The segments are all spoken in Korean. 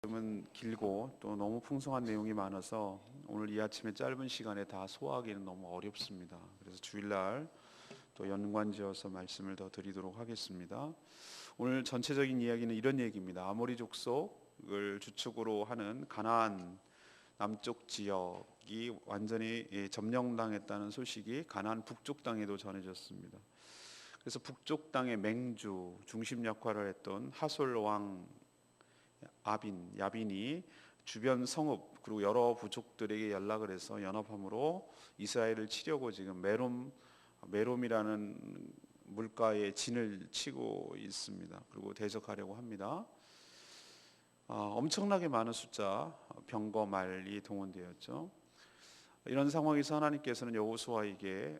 은 길고 또 너무 풍성한 내용이 많아서 오늘 이 아침에 짧은 시간에 다 소화하기는 너무 어렵습니다. 그래서 주일날 또 연관지어서 말씀을 더 드리도록 하겠습니다. 오늘 전체적인 이야기는 이런 얘기입니다. 아모리 족속을 주축으로 하는 가나안 남쪽 지역이 완전히 점령당했다는 소식이 가나안 북쪽 땅에도 전해졌습니다. 그래서 북쪽 땅의 맹주 중심 역할을 했던 하솔 왕 야빈이 주변 성읍 그리고 여러 부족들에게 연락을 해서 연합함으로 이스라엘을 치려고 지금 메롬이라는 물가에 진을 치고 있습니다. 그리고 대적하려고 합니다. 엄청나게 많은 숫자 병거 말이 동원되었죠. 이런 상황에서 하나님께서는 여호수아에게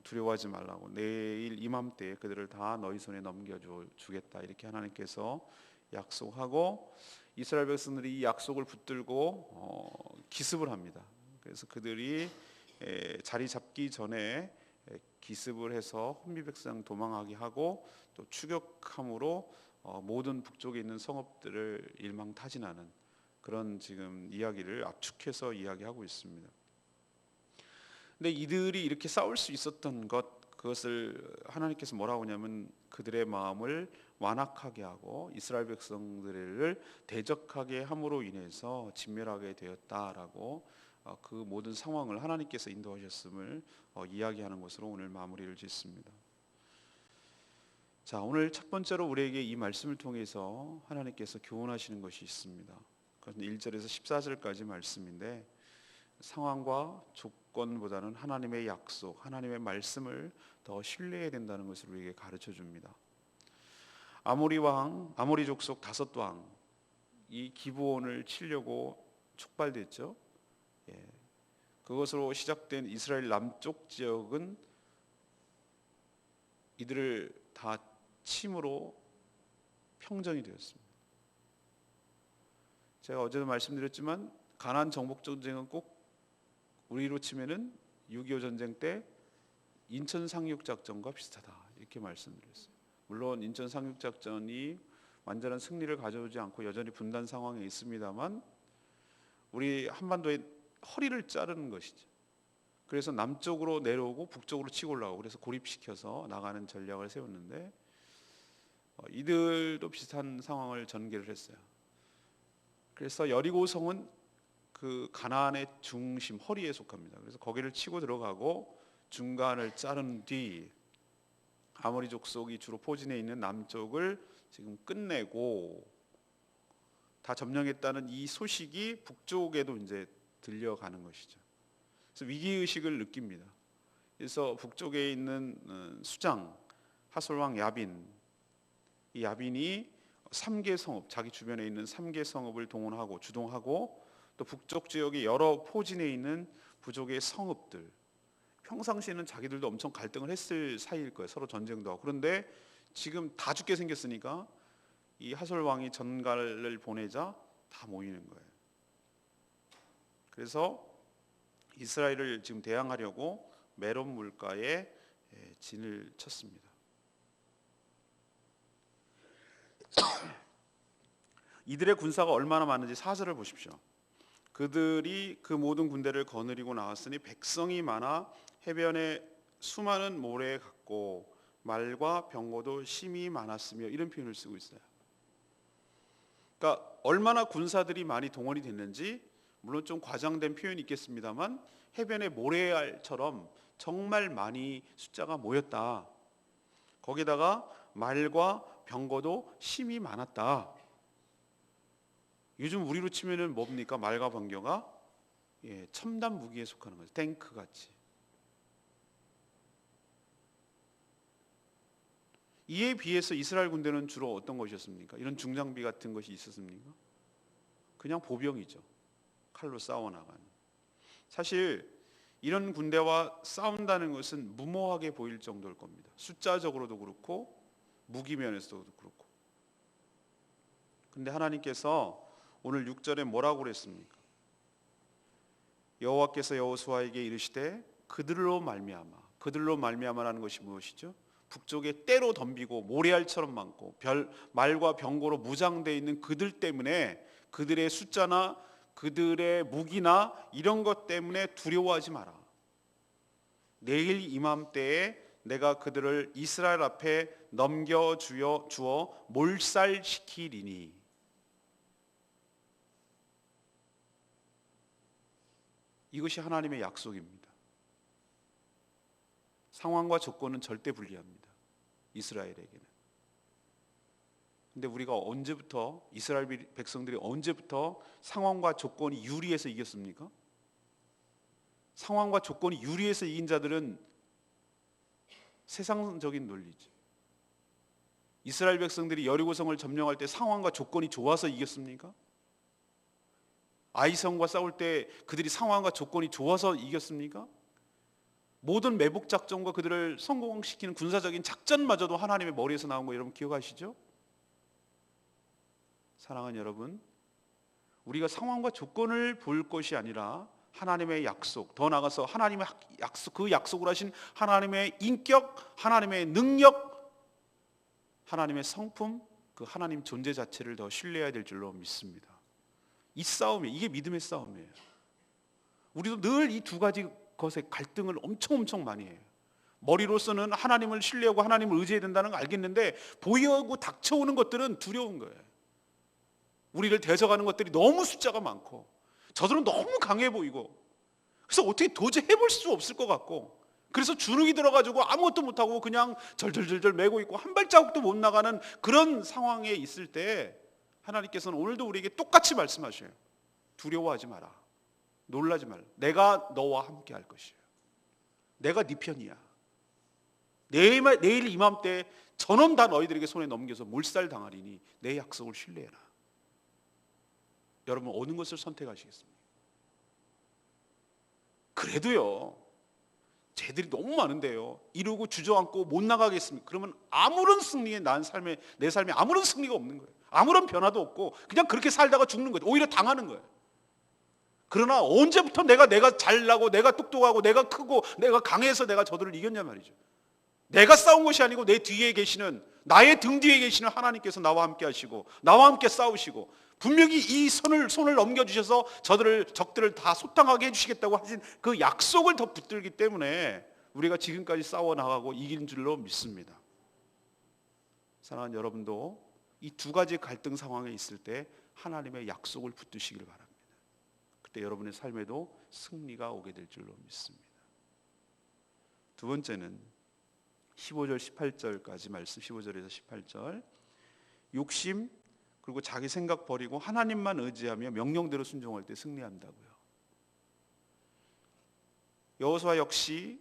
두려워하지 말라고, 내일 이맘때에 그들을 다 너희 손에 넘겨주겠다, 이렇게 하나님께서 약속하고 이스라엘 백성들이 이 약속을 붙들고 기습을 합니다. 그래서 그들이 자리 잡기 전에 기습을 해서 혼미 백성 도망하게 하고 또 추격함으로 모든 북쪽에 있는 성읍들을 일망타진하는 그런 지금 이야기를 압축해서 이야기하고 있습니다. 근데 이들이 이렇게 싸울 수 있었던 그것을 하나님께서 뭐라고 하냐면 그들의 마음을 완악하게 하고 이스라엘 백성들을 대적하게 함으로 인해서 진멸하게 되었다라고 그 모든 상황을 하나님께서 인도하셨음을 이야기하는 것으로 오늘 마무리를 짓습니다. 자, 오늘 첫 번째로 우리에게 이 말씀을 통해서 하나님께서 교훈하시는 것이 있습니다. 그것은 1절에서 14절까지 말씀인데, 상황과 조건보다는 하나님의 약속, 하나님의 말씀을 더 신뢰해야 된다는 것을 우리에게 가르쳐 줍니다. 아모리 족속 5왕, 이 기브온을 치려고 촉발됐죠. 그것으로 시작된 이스라엘 남쪽 지역은 이들을 다 침으로 평정이 되었습니다. 제가 어제도 말씀드렸지만 가나안 정복 전쟁은 꼭 우리로 치면은 6.25 전쟁 때 인천 상륙 작전과 비슷하다, 이렇게 말씀드렸어요. 물론 인천 상륙 작전이 완전한 승리를 가져오지 않고 여전히 분단 상황에 있습니다만 우리 한반도의 허리를 자르는 것이죠. 그래서 남쪽으로 내려오고 북쪽으로 치고 올라오고, 그래서 고립시켜서 나가는 전략을 세웠는데 이들도 비슷한 상황을 전개를 했어요. 그래서 여리고성은 그 가나안의 중심, 허리에 속합니다. 그래서 거기를 치고 들어가고 중간을 자른 뒤 아모리 족속이 주로 포진해 있는 남쪽을 지금 끝내고 다 점령했다는 이 소식이 북쪽에도 이제 들려가는 것이죠. 그래서 위기의식을 느낍니다. 그래서 북쪽에 있는 수장 하솔왕 야빈, 이 야빈이 3개 성읍, 자기 주변에 있는 3개 성읍을 동원하고 주동하고 또 북쪽 지역의 여러 포진에 있는 부족의 성읍들, 평상시에는 자기들도 엄청 갈등을 했을 사이일 거예요. 서로 전쟁도 하고. 그런데 지금 다 죽게 생겼으니까 이 하솔 왕이 전갈을 보내자 다 모이는 거예요. 그래서 이스라엘을 지금 대항하려고 메론 물가에 진을 쳤습니다. 이들의 군사가 얼마나 많은지 4절을 보십시오. 그들이 그 모든 군대를 거느리고 나왔으니 백성이 많아 해변에 수많은 모래 같고 말과 병거도 심히 많았으며, 이런 표현을 쓰고 있어요. 그러니까 얼마나 군사들이 많이 동원이 됐는지, 물론 좀 과장된 표현이 있겠습니다만 해변의 모래알처럼 정말 많이 숫자가 모였다. 거기다가 말과 병거도 심히 많았다. 요즘 우리로 치면은 뭡니까? 말과 병거가 첨단 무기에 속하는 거죠. 탱크 같이. 이에 비해서 이스라엘 군대는 주로 어떤 것이었습니까? 이런 중장비 같은 것이 있었습니까? 그냥 보병이죠. 칼로 싸워 나가는. 사실 이런 군대와 싸운다는 것은 무모하게 보일 정도일 겁니다. 숫자적으로도 그렇고 무기 면에서도 그렇고. 근데 하나님께서 오늘 6절에 뭐라고 그랬습니까? 여호와께서 여호수아에게 이르시되 그들로 말미암아라는 것이 무엇이죠? 북쪽에 떼로 덤비고 모래알처럼 많고 말과 병거로 무장되어 있는 그들 때문에 그들의 숫자나 그들의 무기나 이런 것 때문에 두려워하지 마라. 내일 이맘때에 내가 그들을 이스라엘 앞에 넘겨주어 몰살시키리니. 이것이 하나님의 약속입니다. 상황과 조건은 절대 불리합니다. 이스라엘에게는. 근데 우리가 언제부터, 이스라엘 백성들이 언제부터 상황과 조건이 유리해서 이겼습니까? 상황과 조건이 유리해서 이긴 자들은 세상적인 논리지. 이스라엘 백성들이 여리고성을 점령할 때 상황과 조건이 좋아서 이겼습니까? 아이성과 싸울 때 그들이 상황과 조건이 좋아서 이겼습니까? 모든 매복 작전과 그들을 성공시키는 군사적인 작전마저도 하나님의 머리에서 나온 거 여러분 기억하시죠? 사랑하는 여러분, 우리가 상황과 조건을 볼 것이 아니라 하나님의 약속, 더 나아가서 하나님의 약속, 그 약속을 하신 하나님의 인격, 하나님의 능력, 하나님의 성품, 그 하나님 존재 자체를 더 신뢰해야 될 줄로 믿습니다. 이 싸움이, 이게 믿음의 싸움이에요. 우리도 늘 이 두 가지 것의 갈등을 엄청 많이 해요. 머리로서는 하나님을 신뢰하고 하나님을 의지해야 된다는 걸 알겠는데 보이고 닥쳐오는 것들은 두려운 거예요. 우리를 대적하는 것들이 너무 숫자가 많고 저들은 너무 강해 보이고, 그래서 어떻게 도저히 해볼 수 없을 것 같고, 그래서 주눅이 들어가지고 아무것도 못하고 그냥 절절절절 매고 있고 한 발자국도 못 나가는 그런 상황에 있을 때 하나님께서는 오늘도 우리에게 똑같이 말씀하셔요. 두려워하지 마라. 놀라지 말라. 내가 너와 함께 할 것이야. 내가 네 편이야. 내일 이맘때 전원 다 너희들에게 손에 넘겨서 몰살당하리니 내 약속을 신뢰해라. 여러분 어느 것을 선택하시겠습니까? 그래도요, 쟤들이 너무 많은데요, 이러고 주저앉고 못 나가겠습니까? 그러면 아무런 승리에 내 삶에 아무런 승리가 없는 거예요. 아무런 변화도 없고 그냥 그렇게 살다가 죽는 거예요. 오히려 당하는 거예요. 그러나 언제부터 내가 잘나고 내가 똑똑하고 내가 크고 내가 강해서 내가 저들을 이겼냐 말이죠. 내가 싸운 것이 아니고 내 뒤에 계시는, 나의 등 뒤에 계시는 하나님께서 나와 함께 하시고 나와 함께 싸우시고 분명히 이 손을 넘겨주셔서 적들을 다 소탕하게 해주시겠다고 하신 그 약속을 더 붙들기 때문에 우리가 지금까지 싸워나가고 이긴 줄로 믿습니다. 사랑하는 여러분도 이 두 가지 갈등 상황에 있을 때 하나님의 약속을 붙드시길 바랍니다. 그때 여러분의 삶에도 승리가 오게 될 줄로 믿습니다. 두 번째는 15절 18절까지 말씀, 15절에서 18절, 욕심 그리고 자기 생각 버리고 하나님만 의지하며 명령대로 순종할 때 승리한다고요. 여호수아 역시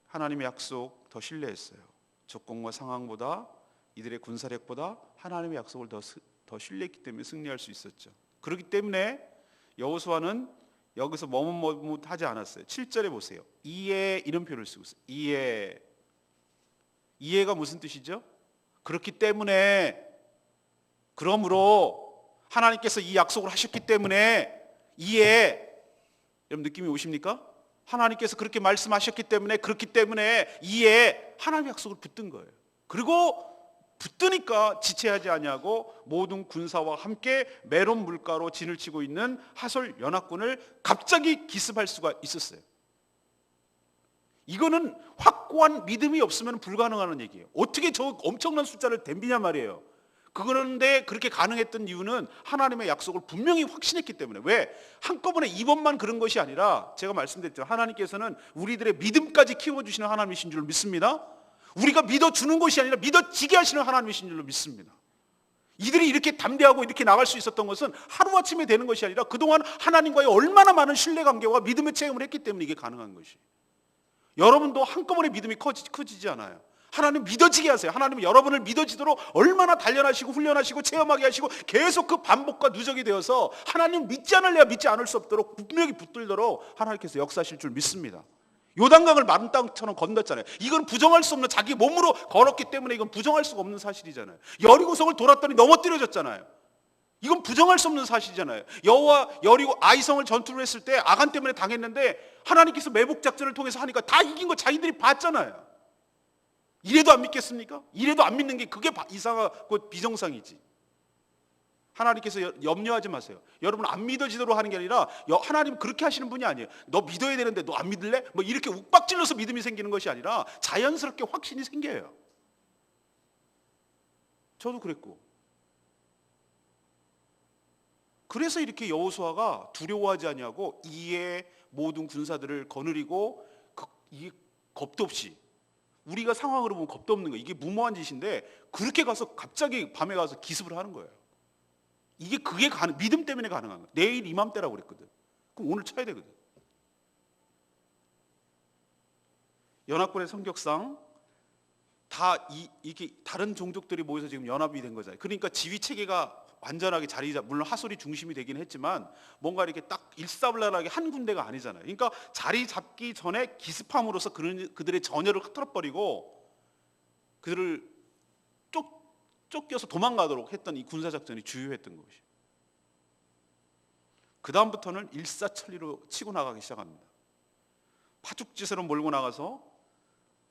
하나님의 약속 더 신뢰했어요. 조건과 상황보다, 이들의 군사력보다 하나님의 약속을 더 신뢰했기 때문에 승리할 수 있었죠. 그렇기 때문에 여호수아는 여기서 머뭇머뭇하지 않았어요. 7절에 보세요. 이에, 이런 표현을 쓰고 있어요. 이해가 무슨 뜻이죠? 그렇기 때문에, 그러므로 하나님께서 이 약속을 하셨기 때문에, 이해, 여러분 느낌이 오십니까? 하나님께서 그렇게 말씀하셨기 때문에, 그렇기 때문에 이해, 하나님의 약속을 붙든 거예요. 그리고 붙드니까 지체하지 아니하고 모든 군사와 함께 메론 물가로 진을 치고 있는 하솔 연합군을 갑자기 기습할 수가 있었어요. 이거는 확고한 믿음이 없으면 불가능한 얘기예요. 어떻게 저 엄청난 숫자를 댐비냐 말이에요. 그런데 그렇게 가능했던 이유는 하나님의 약속을 분명히 확신했기 때문에. 왜? 한꺼번에 이번만 그런 것이 아니라 제가 말씀드렸죠. 하나님께서는 우리들의 믿음까지 키워주시는 하나님이신 줄 믿습니다. 우리가 믿어주는 것이 아니라 믿어지게 하시는 하나님이신 줄로 믿습니다. 이들이 이렇게 담대하고 이렇게 나갈 수 있었던 것은 하루아침에 되는 것이 아니라 그동안 하나님과의 얼마나 많은 신뢰관계와 믿음의 체험을 했기 때문에 이게 가능한 것이. 여러분도 한꺼번에 믿음이 커지지 않아요. 하나님 믿어지게 하세요. 하나님은 여러분을 믿어지도록 얼마나 단련하시고 훈련하시고 체험하게 하시고 계속 그 반복과 누적이 되어서 하나님 믿지 않을래야 믿지 않을 수 없도록 분명히 붙들도록 하나님께서 역사하실 줄 믿습니다. 요단강을 마른 땅처럼 건넜잖아요. 이건 부정할 수 없는, 자기 몸으로 걸었기 때문에 이건 부정할 수가 없는 사실이잖아요. 여리고성을 돌았더니 넘어뜨려졌잖아요. 이건 부정할 수 없는 사실이잖아요. 여호와 여리고 아이성을 전투를 했을 때 아간 때문에 당했는데 하나님께서 매복 작전을 통해서 하니까 다 이긴 거 자기들이 봤잖아요. 이래도 안 믿겠습니까? 이래도 안 믿는 게 그게 이상하고 비정상이지. 하나님께서 염려하지 마세요. 여러분 안 믿어지도록 하는 게 아니라 하나님 그렇게 하시는 분이 아니에요. 너 믿어야 되는데 너 안 믿을래? 뭐 이렇게 욱박질러서 믿음이 생기는 것이 아니라 자연스럽게 확신이 생겨요. 저도 그랬고. 그래서 이렇게 여호수아가 두려워하지 아니하고 이에 모든 군사들을 거느리고 이게 겁도 없이, 우리가 상황으로 보면 겁도 없는 거예요. 이게 무모한 짓인데 그렇게 가서 갑자기 밤에 가서 기습을 하는 거예요. 그게 믿음 때문에 가능한 거예요. 내일 이맘때라고 그랬거든. 그럼 오늘 쳐야 되거든. 연합군의 성격상 다 이게 다른 종족들이 모여서 지금 연합이 된 거잖아요. 그러니까 지휘 체계가 완전하게 물론 하솔이 중심이 되긴 했지만 뭔가 이렇게 딱 일사불란하게 한 군대가 아니잖아요. 그러니까 자리 잡기 전에 기습함으로써 그들의 전열을 흐트러버리고 그들을 쫓겨서 도망가도록 했던 이 군사작전이 주요했던 것이에요. 그 다음부터는 일사천리로 치고 나가기 시작합니다. 파죽지세로 몰고 나가서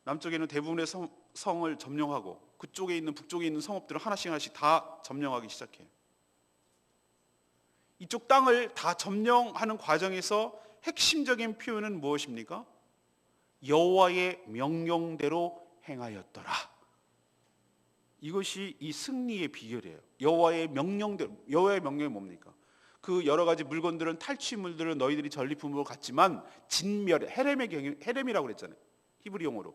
남쪽에 있는 대부분의 성을 점령하고 그쪽에 있는 북쪽에 있는 성읍들을 하나씩 다 점령하기 시작해요. 이쪽 땅을 다 점령하는 과정에서 핵심적인 표현은 무엇입니까? 여호와의 명령대로 행하였더라. 이것이 이 승리의 비결이에요. 여호와의 명령대로. 여호와의 명령이 뭡니까? 그 여러 가지 물건들은 탈취물들은 너희들이 전리품으로 갖지만 헤렘이라고 그랬잖아요. 히브리 용어로.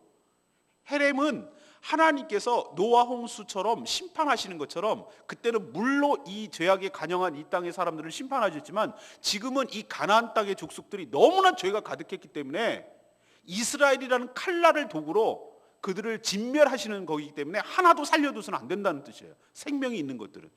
헤렘은 하나님께서 노아 홍수처럼 심판하시는 것처럼 그때는 물로 이 죄악에 간영한 이 땅의 사람들을 심판하셨지만 지금은 이 가나안 땅의 족속들이 너무나 죄가 가득했기 때문에 이스라엘이라는 칼날을 도구로 그들을 진멸하시는 거기 때문에 하나도 살려둬서는 안 된다는 뜻이에요. 생명이 있는 것들은.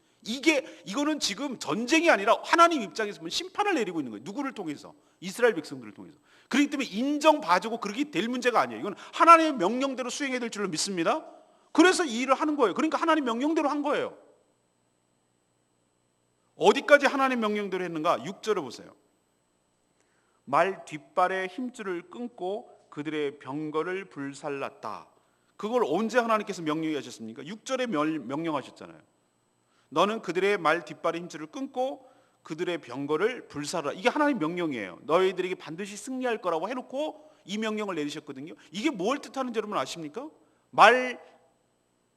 이거는 지금 전쟁이 아니라 하나님 입장에서 보면 심판을 내리고 있는 거예요. 누구를 통해서? 이스라엘 백성들을 통해서. 그렇기 때문에 인정봐주고 그렇게 될 문제가 아니에요. 이건 하나님의 명령대로 수행해야 될 줄로 믿습니다. 그래서 이 일을 하는 거예요. 그러니까 하나님 명령대로 한 거예요. 어디까지 하나님 명령대로 했는가? 6절을 보세요. 말 뒷발의 힘줄을 끊고 그들의 병거를 불살랐다. 그걸 언제 하나님께서 명령하셨습니까? 6절에 명령하셨잖아요. 너는 그들의 말 뒷발의 힘줄을 끊고 그들의 병거를 불살라. 이게 하나님 명령이에요. 너희들에게 반드시 승리할 거라고 해놓고 이 명령을 내리셨거든요. 이게 뭘 뜻하는지 여러분 아십니까? 말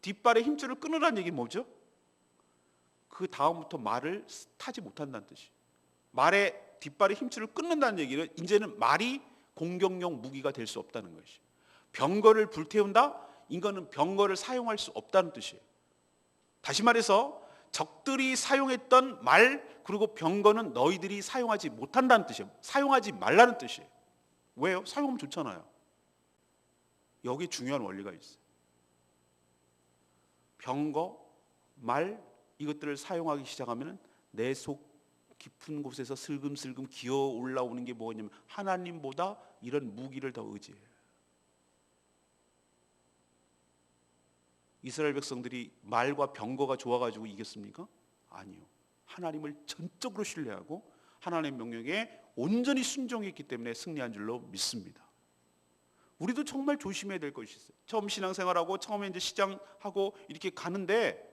뒷발의 힘줄을 끊으라는 얘기는 뭐죠? 그 다음부터 말을 타지 못한다는 뜻이에요. 말의 뒷발의 힘줄을 끊는다는 얘기는 이제는 말이 공격용 무기가 될 수 없다는 것이에요. 병거를 불태운다? 이거는 병거를 사용할 수 없다는 뜻이에요. 다시 말해서 적들이 사용했던 말 그리고 병거는 너희들이 사용하지 못한다는 뜻이에요. 사용하지 말라는 뜻이에요. 왜요? 사용하면 좋잖아요. 여기 중요한 원리가 있어요. 병거, 말 이것들을 사용하기 시작하면 내 속 깊은 곳에서 슬금슬금 기어 올라오는 게 뭐냐면 하나님보다 이런 무기를 더 의지해요. 이스라엘 백성들이 말과 병거가 좋아가지고 이겼습니까? 아니요. 하나님을 전적으로 신뢰하고 하나님의 명령에 온전히 순종했기 때문에 승리한 줄로 믿습니다. 우리도 정말 조심해야 될 것이 있어요. 처음 신앙생활하고 처음에 이제 시장하고 이렇게 가는데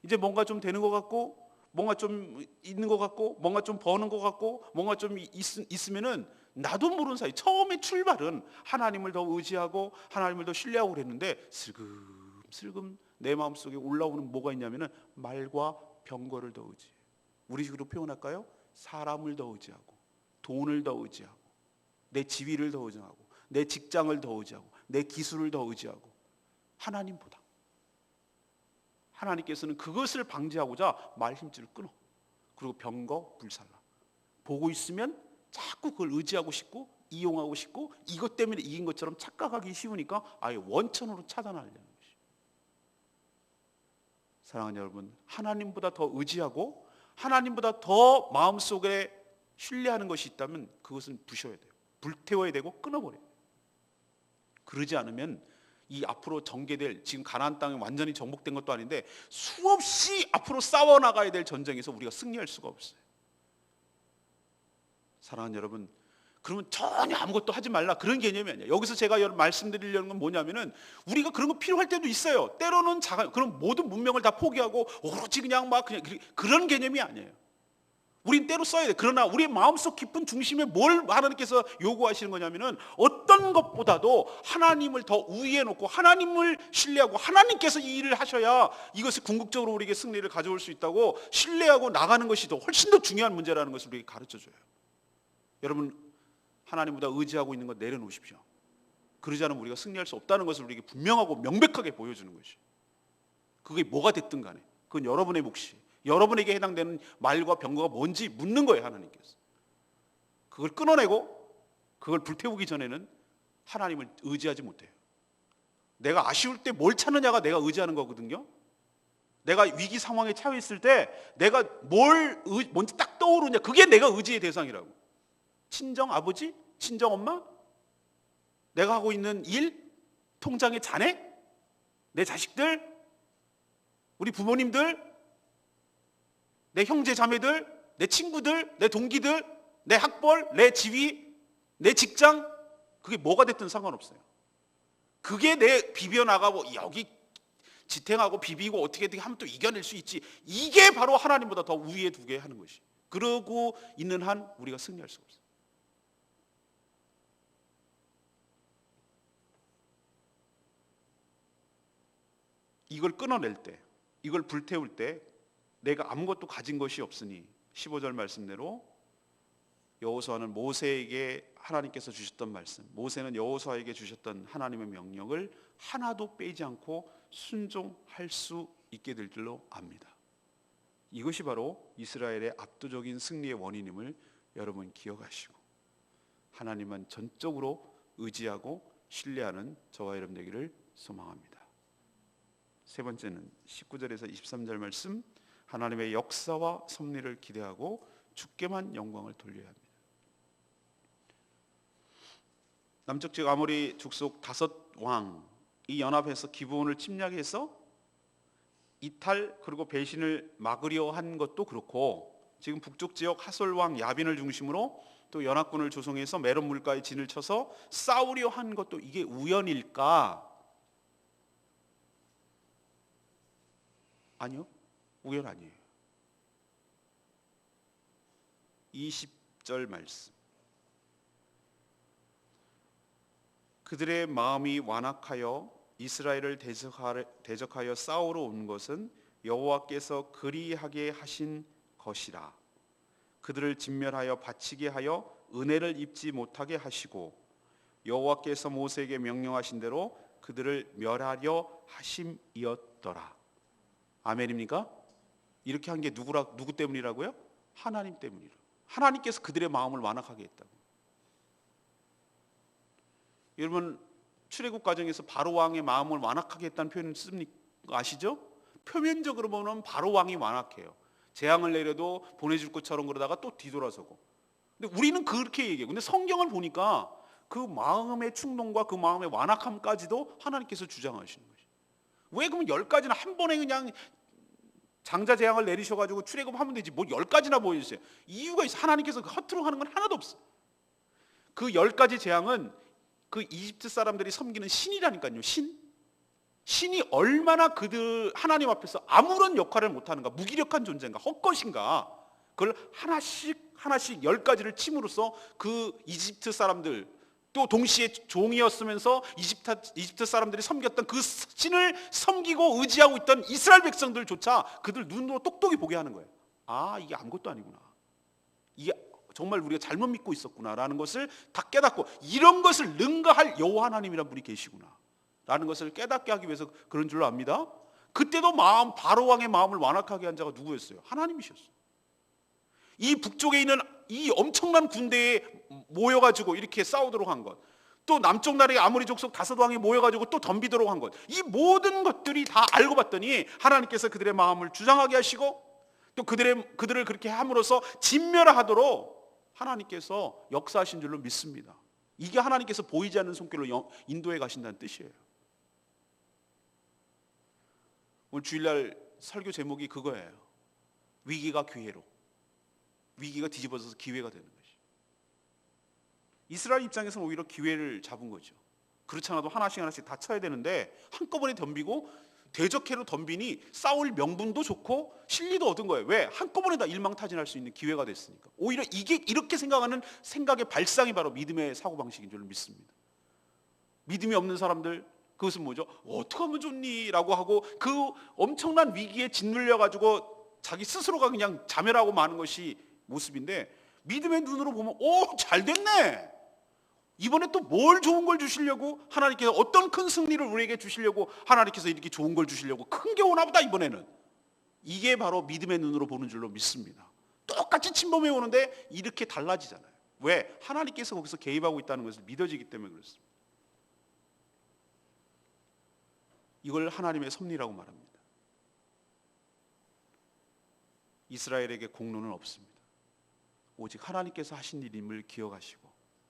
이제 뭔가 좀 되는 것 같고 뭔가 좀 있는 것 같고 뭔가 좀 버는 것 같고 뭔가 좀 있으면은 나도 모르는 사이 처음에 출발은 하나님을 더 의지하고 하나님을 더 신뢰하고 그랬는데 슬금 내 마음속에 올라오는 뭐가 있냐면은 말과 병거를 더 의지해. 우리 식으로 표현할까요? 사람을 더 의지하고 돈을 더 의지하고 내 지위를 더 의지하고 내 직장을 더 의지하고 내 기술을 더 의지하고 하나님보다. 하나님께서는 그것을 방지하고자 말 힘줄을 끊어. 그리고 병거 불살라. 보고 있으면 자꾸 그걸 의지하고 싶고 이용하고 싶고 이것 때문에 이긴 것처럼 착각하기 쉬우니까 아예 원천으로 차단하려는 것이. 사랑하는 여러분, 하나님보다 더 의지하고 하나님보다 더 마음속에 신뢰하는 것이 있다면 그것은 부셔야 돼요. 불태워야 되고 끊어버려야 돼요. 그러지 않으면 이 앞으로 전개될 지금 가나안 땅이 완전히 정복된 것도 아닌데 수없이 앞으로 싸워나가야 될 전쟁에서 우리가 승리할 수가 없어요. 사랑하는 여러분, 그러면 전혀 아무것도 하지 말라, 그런 개념이 아니에요. 여기서 제가 말씀드리려는 건 뭐냐면은 우리가 그런 거 필요할 때도 있어요. 때로는 그런 모든 문명을 다 포기하고 오로지 그냥 그런 개념이 아니에요. 우린 때로 써야 돼. 그러나 우리의 마음속 깊은 중심에 뭘 하나님께서 요구하시는 거냐면은 어떤 것보다도 하나님을 더 우위에 놓고 하나님을 신뢰하고 하나님께서 이 일을 하셔야 이것이 궁극적으로 우리에게 승리를 가져올 수 있다고 신뢰하고 나가는 것이 훨씬 더 중요한 문제라는 것을 우리에게 가르쳐줘요. 여러분, 하나님보다 의지하고 있는 것 내려놓으십시오. 그러지 않으면 우리가 승리할 수 없다는 것을 우리에게 분명하고 명백하게 보여주는 것이. 그게 뭐가 됐든 간에 그건 여러분의 몫이, 여러분에게 해당되는 말과 병거가 뭔지 묻는 거예요. 하나님께서 그걸 끊어내고 그걸 불태우기 전에는 하나님을 의지하지 못해요. 내가 아쉬울 때 뭘 찾느냐가 내가 의지하는 거거든요. 내가 위기 상황에 처해 있을 때 내가 뭔지 딱 떠오르냐, 그게 내가 의지의 대상이라고. 친정 아버지, 친정 엄마, 내가 하고 있는 일, 통장의 잔액, 내 자식들, 우리 부모님들, 내 형제 자매들, 내 친구들, 내 동기들, 내 학벌, 내 지위, 내 직장, 그게 뭐가 됐든 상관없어요. 그게 내 비벼나가고 여기 지탱하고 비비고 어떻게 하면 또 이겨낼 수 있지, 이게 바로 하나님보다 더 우위에 두게 하는 것이. 그러고 있는 한 우리가 승리할 수가 없어요. 이걸 끊어낼 때, 이걸 불태울 때 내가 아무것도 가진 것이 없으니 15절 말씀대로 여호수아는 모세에게 하나님께서 주셨던 말씀, 모세는 여호수아에게 주셨던 하나님의 명령을 하나도 빼지 않고 순종할 수 있게 될 줄로 압니다. 이것이 바로 이스라엘의 압도적인 승리의 원인임을 여러분 기억하시고 하나님만 전적으로 의지하고 신뢰하는 저와 여러분 되기를 소망합니다. 세 번째는 19절에서 23절 말씀, 하나님의 역사와 섭리를 기대하고 주께만 영광을 돌려야 합니다. 남쪽 지역 아모리 족속 5왕이 연합해서 기브온을 침략해서 이탈 그리고 배신을 막으려 한 것도 그렇고, 지금 북쪽 지역 하솔 왕 야빈을 중심으로 또 연합군을 조성해서 메론 물가에 진을 쳐서 싸우려 한 것도 이게 우연일까? 아니요, 우연 아니에요. 20절 말씀, 그들의 마음이 완악하여 이스라엘을 대적하여 싸우러 온 것은 여호와께서 그리하게 하신 것이라. 그들을 진멸하여 바치게 하여 은혜를 입지 못하게 하시고 여호와께서 모세에게 명령하신 대로 그들을 멸하려 하심이었더라. 아멘입니까? 이렇게 한 게 누구 때문이라고요? 하나님 때문이라. 하나님께서 그들의 마음을 완악하게 했다고. 여러분, 출애굽 과정에서 바로 왕의 마음을 완악하게 했다는 표현을 씁니까? 아시죠? 표면적으로 보면 바로 왕이 완악해요. 재앙을 내려도 보내줄 것처럼 그러다가 또 뒤돌아서고. 근데 우리는 그렇게 얘기해요. 근데 성경을 보니까 그 마음의 충동과 그 마음의 완악함까지도 하나님께서 주장하시는 거죠. 왜 그러면 10가지나 한 번에 그냥 장자 재앙을 내리셔가지고 출애굽하면 되지 뭘 10가지나 보여주세요. 이유가 있어. 하나님께서 허투루 하는 건 하나도 없어. 그 10가지 재앙은 그 이집트 사람들이 섬기는 신이라니까요. 신이 얼마나 그들 하나님 앞에서 아무런 역할을 못하는가, 무기력한 존재인가, 헛것인가, 그걸 하나씩 10가지를 침으로써 그 이집트 사람들, 또 동시에 종이었으면서 이집트 사람들이 섬겼던 그 신을 섬기고 의지하고 있던 이스라엘 백성들조차 그들 눈으로 똑똑히 보게 하는 거예요. 아, 이게 아무것도 아니구나, 이게 정말 우리가 잘못 믿고 있었구나라는 것을 다 깨닫고, 이런 것을 능가할 여호와 하나님이라는 분이 계시구나 라는 것을 깨닫게 하기 위해서 그런 줄로 압니다. 그때도 바로 왕의 마음을 완악하게 한 자가 누구였어요? 하나님이셨어요. 이 북쪽에 있는 이 엄청난 군대에 모여가지고 이렇게 싸우도록 한 것, 또 남쪽 나라의 아모리 족속 5왕이 모여가지고 또 덤비도록 한 것, 이 모든 것들이 다 알고 봤더니 하나님께서 그들의 마음을 주장하게 하시고 또 그들을 그렇게 함으로써 진멸하도록 하나님께서 역사하신 줄로 믿습니다. 이게 하나님께서 보이지 않는 손길로 인도해 가신다는 뜻이에요. 오늘 주일날 설교 제목이 그거예요. 위기가 기회로, 위기가 뒤집어져서 기회가 되는 것이. 이스라엘 입장에서는 오히려 기회를 잡은 거죠. 그렇지 않아도 하나씩 하나씩 다 쳐야 되는데 한꺼번에 덤비고 대적해로 덤비니 싸울 명분도 좋고 실리도 얻은 거예요. 왜? 한꺼번에 다 일망타진할 수 있는 기회가 됐으니까. 오히려 이게 이렇게 생각하는 생각의 발상이 바로 믿음의 사고방식인 줄 믿습니다. 믿음이 없는 사람들, 그것은 뭐죠? 어떻게 하면 좋니? 라고 하고 그 엄청난 위기에 짓눌려 가지고 자기 스스로가 그냥 자멸하고 마는 것이 모습인데, 믿음의 눈으로 보면 잘 됐네. 이번에 또 뭘 좋은 걸 주시려고 하나님께서, 어떤 큰 승리를 우리에게 주시려고 하나님께서 이렇게 좋은 걸 주시려고, 큰 게 오나 보다 이번에는. 이게 바로 믿음의 눈으로 보는 줄로 믿습니다. 똑같이 침범해 오는데 이렇게 달라지잖아요. 왜? 하나님께서 거기서 개입하고 있다는 것을 믿어지기 때문에 그렇습니다. 이걸 하나님의 섭리라고 말합니다. 이스라엘에게 공로는 없습니다. 오직 하나님께서 하신 일임을 기억하시고,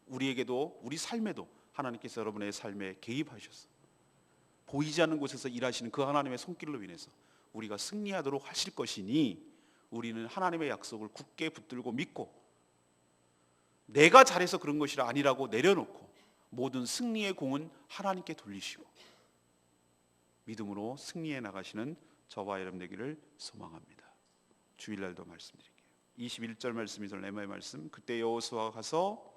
우리에게도, 우리 삶에도 하나님께서 여러분의 삶에 개입하셔서 보이지 않는 곳에서 일하시는 그 하나님의 손길로 인해서 우리가 승리하도록 하실 것이니, 우리는 하나님의 약속을 굳게 붙들고 믿고, 내가 잘해서 그런 것이라 아니라고 내려놓고 모든 승리의 공은 하나님께 돌리시고 믿음으로 승리해 나가시는 저와 여러분 되기를 소망합니다. 주일날도 말씀드릴게요. 21절 말씀이 레마의 말씀. 그때 여호수아가 가서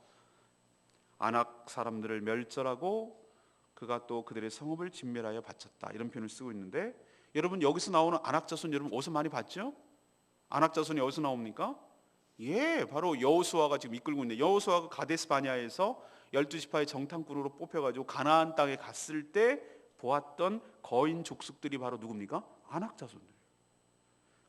아낙 사람들을 멸절하고 그가 또 그들의 성읍을 진멸하여 바쳤다, 이런 표현을 쓰고 있는데, 여러분 여기서 나오는 아낙 자손 여러분 어디서 많이 봤죠? 아낙 자손이 어디서 나옵니까? 바로 여호수아가 지금 이끌고 있는데, 여호수아가 가데스 바냐에서 12지파의 정탐꾼으로 뽑혀가지고 가나안 땅에 갔을 때 보았던 거인 족속들이 바로 누굽니까? 아낙 자손들.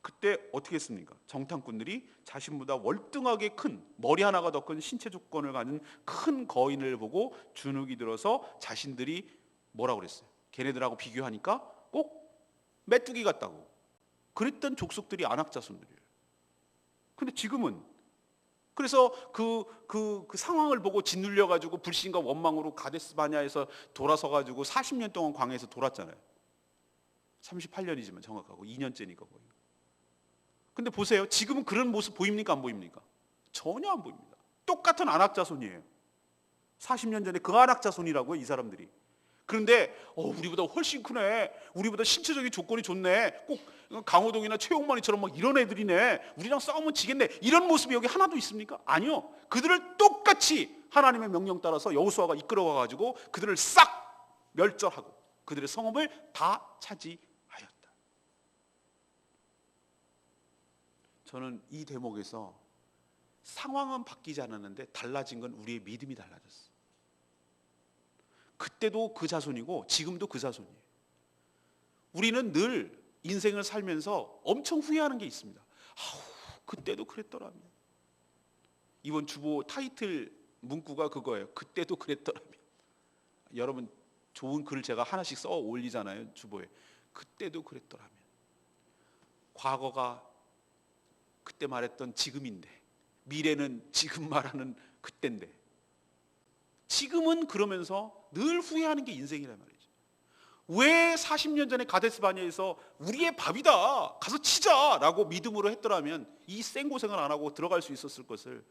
그때 어떻게 했습니까? 정탐꾼들이 자신보다 월등하게 큰, 머리 하나가 더 큰 신체 조건을 가진 큰 거인을 보고 주눅이 들어서 자신들이 뭐라고 그랬어요? 걔네들하고 비교하니까 꼭 메뚜기 같다고 그랬던 족속들이 아낙 자손들이에요. 근데 지금은, 그래서 그 상황을 보고 짓눌려 가지고 불신과 원망으로 가데스 바냐에서 돌아서 가지고 40년 동안 광야에서 돌았잖아요. 38년이지만 정확하고 2년째니까 거의. 근데 보세요, 지금은 그런 모습 보입니까? 안 보입니까? 전혀 안 보입니다. 똑같은 아낙 자손이에요. 40년 전에 그 아낙 자손이라고요, 이 사람들이. 그런데 우리보다 훨씬 크네, 우리보다 신체적인 조건이 좋네, 꼭 강호동이나 최용만이처럼 막 이런 애들이네, 우리랑 싸우면 지겠네, 이런 모습이 여기 하나도 있습니까? 아니요. 그들을 똑같이 하나님의 명령 따라서 여호수아가 이끌어가 가지고 그들을 싹 멸절하고 그들의 성읍을 다 차지하였다. 저는 이 대목에서 상황은 바뀌지 않았는데 달라진 건 우리의 믿음이 달라졌어요. 그때도 그 자손이고 지금도 그 자손이에요. 우리는 늘 인생을 살면서 엄청 후회하는 게 있습니다. 그때도 그랬더라면. 이번 주보 타이틀 문구가 그거예요. 그때도 그랬더라면. 여러분 좋은 글을 제가 하나씩 써 올리잖아요, 주보에. 그때도 그랬더라면. 과거가 그때 말했던 지금인데, 미래는 지금 말하는 그때인데, 지금은 그러면서 늘 후회하는 게 인생이란 말이죠. 왜 40년 전에 가데스 바냐에서 우리의 밥이다, 가서 치자라고 믿음으로 했더라면 이 생고생을 안 하고 들어갈 수 있었을 것을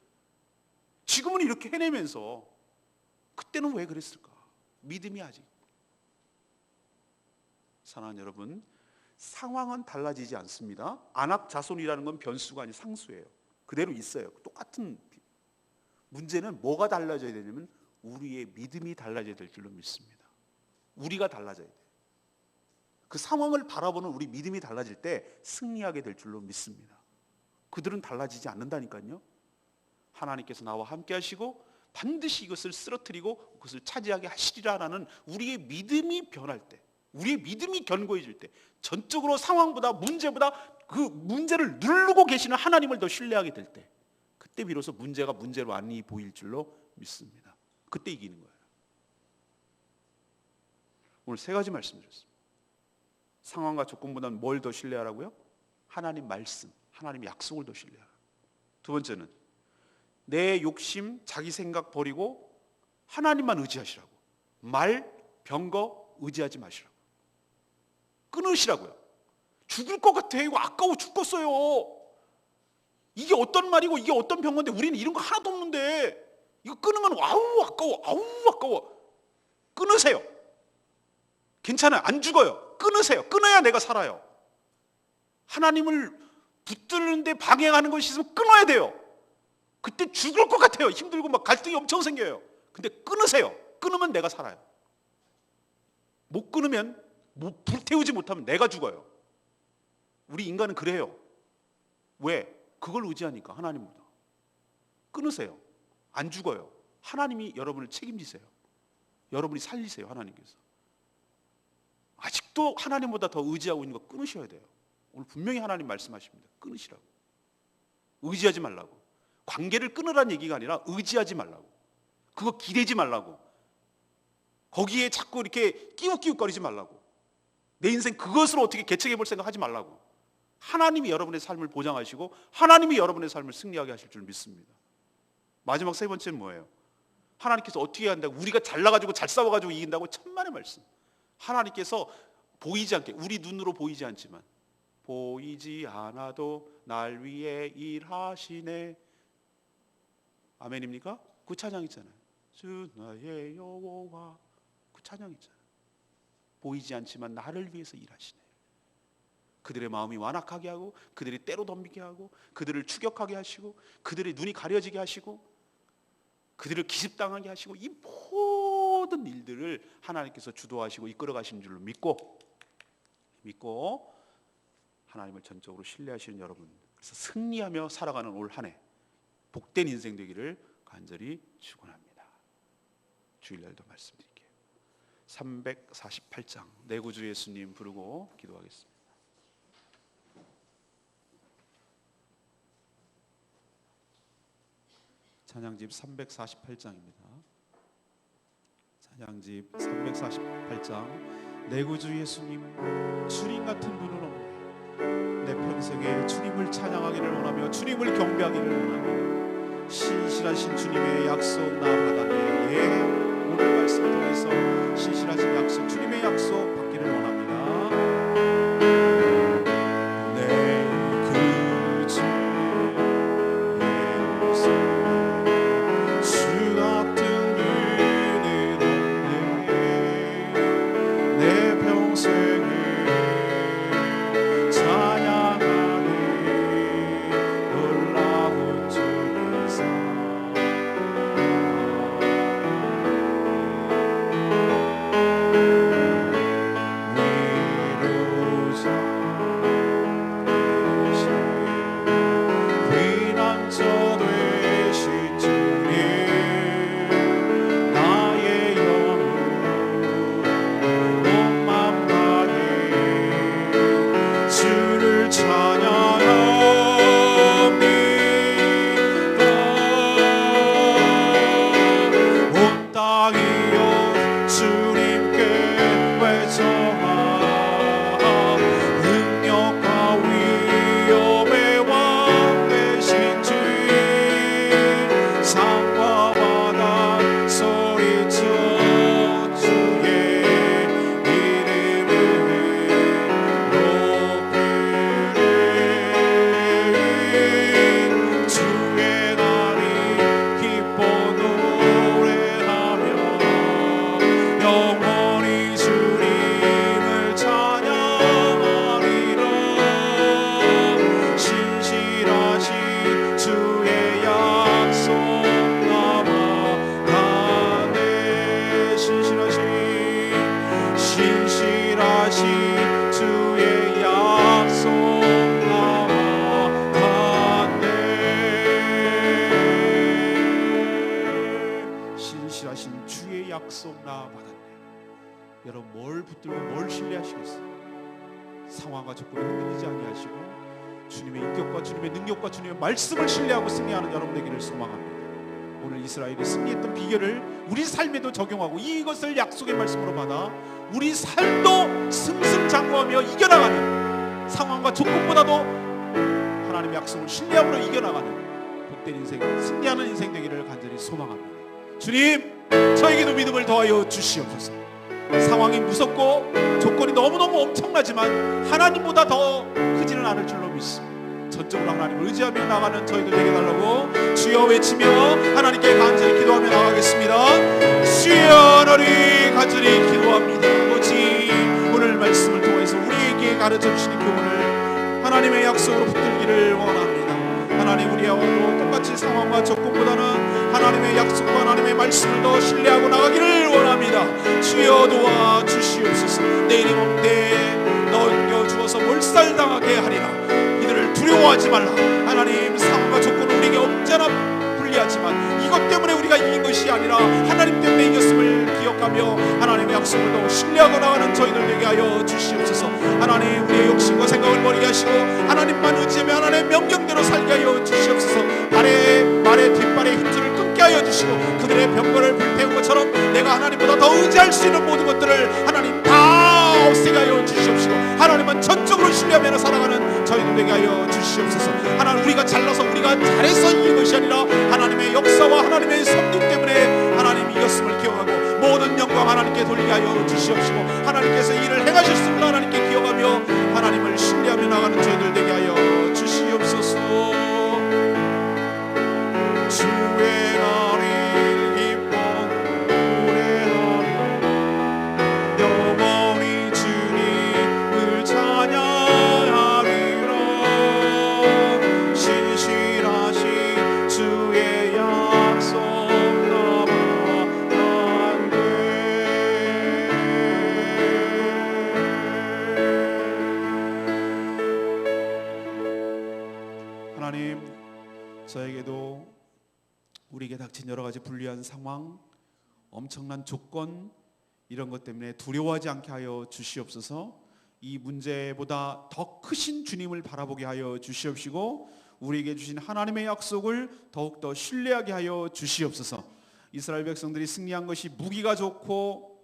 지금은 이렇게 해내면서, 그때는 왜 그랬을까? 믿음이 아직. 사랑하는 여러분, 상황은 달라지지 않습니다. 아낙 자손이라는 건 변수가 아닌 상수예요. 그대로 있어요. 똑같은. 문제는 뭐가 달라져야 되냐면 우리의 믿음이 달라져야 될 줄로 믿습니다. 우리가 달라져야 돼요. 그 상황을 바라보는 우리 믿음이 달라질 때 승리하게 될 줄로 믿습니다. 그들은 달라지지 않는다니까요. 하나님께서 나와 함께 하시고 반드시 이것을 쓰러뜨리고 그것을 차지하게 하시리라라는 우리의 믿음이 변할 때, 우리의 믿음이 견고해질 때, 전적으로 상황보다 문제보다 그 문제를 누르고 계시는 하나님을 더 신뢰하게 될 때, 그때 비로소 문제가 문제로 아니 보일 줄로 믿습니다. 그때 이기는 거예요. 오늘 세 가지 말씀드렸습니다. 상황과 조건보다는 뭘 더 신뢰하라고요? 하나님 말씀, 하나님 약속을 더 신뢰하라. 두 번째는 내 욕심, 자기 생각 버리고 하나님만 의지하시라고. 말, 병거 의지하지 마시라고. 끊으시라고요. 죽을 것 같아. 이거 아까워 죽겠어요. 이게 어떤 말이고 이게 어떤 병건데 우리는 이런 거 하나도 없는데 이거 끊으면 아우 아까워, 아우 아까워. 끊으세요. 괜찮아요. 안 죽어요. 끊으세요. 끊어야 내가 살아요. 하나님을 붙드는데 방해하는 것이 있으면 끊어야 돼요. 그때 죽을 것 같아요. 힘들고 막 갈등이 엄청 생겨요. 근데 끊으세요. 끊으면 내가 살아요. 못 끊으면, 불태우지 못하면 내가 죽어요. 우리 인간은 그래요. 왜? 그걸 의지하니까, 하나님보다. 끊으세요. 안 죽어요. 하나님이 여러분을 책임지세요. 여러분이 살리세요. 하나님께서. 아직도 하나님보다 더 의지하고 있는 거 끊으셔야 돼요. 오늘 분명히 하나님 말씀하십니다. 끊으시라고. 의지하지 말라고. 관계를 끊으라는 얘기가 아니라 의지하지 말라고. 그거 기대지 말라고. 거기에 자꾸 이렇게 끼욱끼욱거리지 말라고. 내 인생 그것으로 어떻게 개척해 볼 생각 하지 말라고. 하나님이 여러분의 삶을 보장하시고 하나님이 여러분의 삶을 승리하게 하실 줄 믿습니다. 마지막 세 번째는 뭐예요? 하나님께서 어떻게 한다고? 우리가 잘나가지고 잘 싸워가지고 이긴다고? 천만의 말씀. 하나님께서 보이지 않게, 우리 눈으로 보이지 않지만 보이지 않아도 날 위해 일하시네. 아멘입니까? 그 찬양 있잖아요. 주 나의 여호와. 그 찬양 있잖아요. 보이지 않지만 나를 위해서 일하시네. 그들의 마음이 완악하게 하고, 그들이 때로 덤비게 하고, 그들을 추격하게 하시고, 그들의 눈이 가려지게 하시고, 그들을 기습당하게 하시고, 이 모든 일들을 하나님께서 주도하시고 이끌어 가시는 줄로 믿고 하나님을 전적으로 신뢰하시는 여러분, 그래서 승리하며 살아가는 올 한 해 복된 인생 되기를 간절히 축원합니다. 주일날도 말씀드릴게요. 348장 내 구주 예수님 부르고 기도하겠습니다. 찬양집 348장입니다. 찬양집 348장. 내 구주 예수님, 주님 같은 분은 없네. 내 평생에 주님을 찬양하기를 원하며 주님을 경배하기를 원하며 신실하신 주님의 약속 나 받았네. 예, 오늘 말씀을 통해서 신실하신 약속, 주님의 약속 받기를 원합니다. 여러분 뭘 붙들고 뭘 신뢰하시겠어요? 상황과 조건에 흔들리지 아니하시고 주님의 인격과 주님의 능력과 주님의 말씀을 신뢰하고 승리하는 여러분 되기를 소망합니다. 오늘 이스라엘이 승리했던 비결을 우리 삶에도 적용하고 이것을 약속의 말씀으로 받아 우리 삶도 승승장구하며 이겨나가는, 상황과 조건보다도 하나님의 약속을 신뢰함으로 이겨나가는 복된 인생, 승리하는 인생 되기를 간절히 소망합니다. 주님, 저에게도 믿음을 더하여 주시옵소서. 상황이 무섭고 조건이 너무너무 엄청나지만 하나님보다 더 크지는 않을 줄로 믿습니다. 전적으로 하나님을 의지하며 나가는 저희들 되게 달라고 주여 외치며 하나님께 간절히 기도하며 나가겠습니다. 주여 하나님 간절히 기도합니다. 아버지 오늘 말씀을 통해서 우리에게 가르쳐 주시는 교훈을 하나님의 약속으로 붙들기를 원합니다. 하나님 우리하고도 똑같이 상황과 조건보다는 하나님의 약속과 하나님의 말씀을 더 신뢰하고 나가기를 원합니다. 주여 도와 주시옵소서. 내일 이 몸 때 넘겨주어서 몰살당하게 하리라. 이들을 두려워하지 말라. 하나님 상황과 조건은 우리에게 언제나 불리하지만 이것 때문에 우리가 이긴 것이 아니라 하나님 때문에 이겼음을 기억하며 하나님의 약속을 더 신뢰하고 나가는 저희들 되게 하여 주시옵소서. 하나님 우리의 욕심과 생각을 버리게 하시고 하나님만 의지하며 하나님의 명령대로 살게 하여 주시옵소서. 말의 뒷발의 힘줄을 끊게 하여 주시고 그들의 병거를 불태운 것처럼 내가 하나님보다 더 의지할 수 있는 모든 것들을 하나님 다 없애게 하여 주시옵시고 하나님은 전적으로 신뢰하며 살아가는 저희들 되게 하여 주시옵소서. 하나님 우리가 잘나서 우리가 잘해서 이긴 것이 아니라 하나님의 역사와 하나님의 섭리 때문에 하나님 이겼음을 기억하고 모든 영광 하나님께 돌리게 하여 주시옵시고 하나님께서 이를 행하셨음을 하나님께 기억하며 하나님을 신뢰하며 나가는 저희들 되게 하여 주시옵소서. 주의 날이 기뻐 노래하며 영원히 주님을 찬양하리라. 신실하신 주의 약속 나만 하나님 저에게도 우리에게 닥친 여러 가지 불리한 상황, 엄청난 조건 이런 것 때문에 두려워하지 않게 하여 주시옵소서. 이 문제보다 더 크신 주님을 바라보게 하여 주시옵시고 우리에게 주신 하나님의 약속을 더욱더 신뢰하게 하여 주시옵소서. 이스라엘 백성들이 승리한 것이 무기가 좋고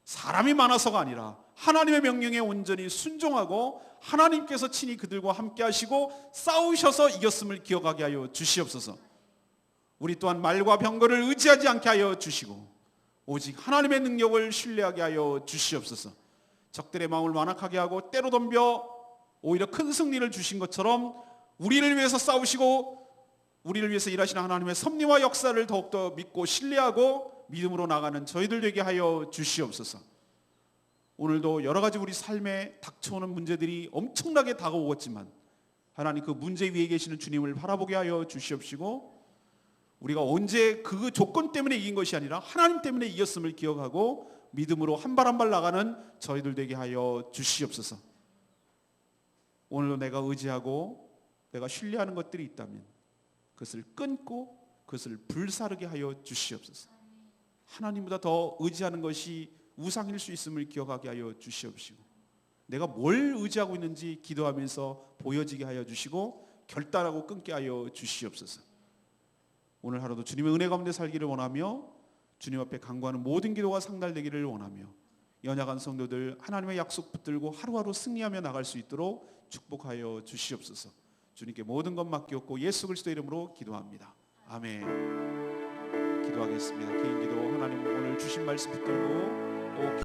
사람이 많아서가 아니라 하나님의 명령에 온전히 순종하고 하나님께서 친히 그들과 함께 하시고 싸우셔서 이겼음을 기억하게 하여 주시옵소서. 우리 또한 말과 병거를 의지하지 않게 하여 주시고 오직 하나님의 능력을 신뢰하게 하여 주시옵소서. 적들의 마음을 완악하게 하고 때로 덤벼 오히려 큰 승리를 주신 것처럼 우리를 위해서 싸우시고 우리를 위해서 일하시는 하나님의 섭리와 역사를 더욱더 믿고 신뢰하고 믿음으로 나가는 저희들 되게 하여 주시옵소서. 오늘도 여러 가지 우리 삶에 닥쳐오는 문제들이 엄청나게 다가오겠지만 하나님 그 문제 위에 계시는 주님을 바라보게 하여 주시옵시고 우리가 언제 그 조건 때문에 이긴 것이 아니라 하나님 때문에 이겼음을 기억하고 믿음으로 한 발 한 발 나가는 저희들 되게 하여 주시옵소서. 오늘도 내가 의지하고 내가 신뢰하는 것들이 있다면 그것을 끊고 그것을 불사르게 하여 주시옵소서. 하나님보다 더 의지하는 것이 우상일 수 있음을 기억하게 하여 주시옵시고 내가 뭘 의지하고 있는지 기도하면서 보여지게 하여 주시고 결단하고 끊게 하여 주시옵소서. 오늘 하루도 주님의 은혜 가운데 살기를 원하며 주님 앞에 간구하는 모든 기도가 상달되기를 원하며 연약한 성도들 하나님의 약속 붙들고 하루하루 승리하며 나갈 수 있도록 축복하여 주시옵소서. 주님께 모든 것 맡겼고 예수 그리스도 이름으로 기도합니다. 아멘. 기도하겠습니다. 개인 기도 하나님 오늘 주신 말씀 붙들고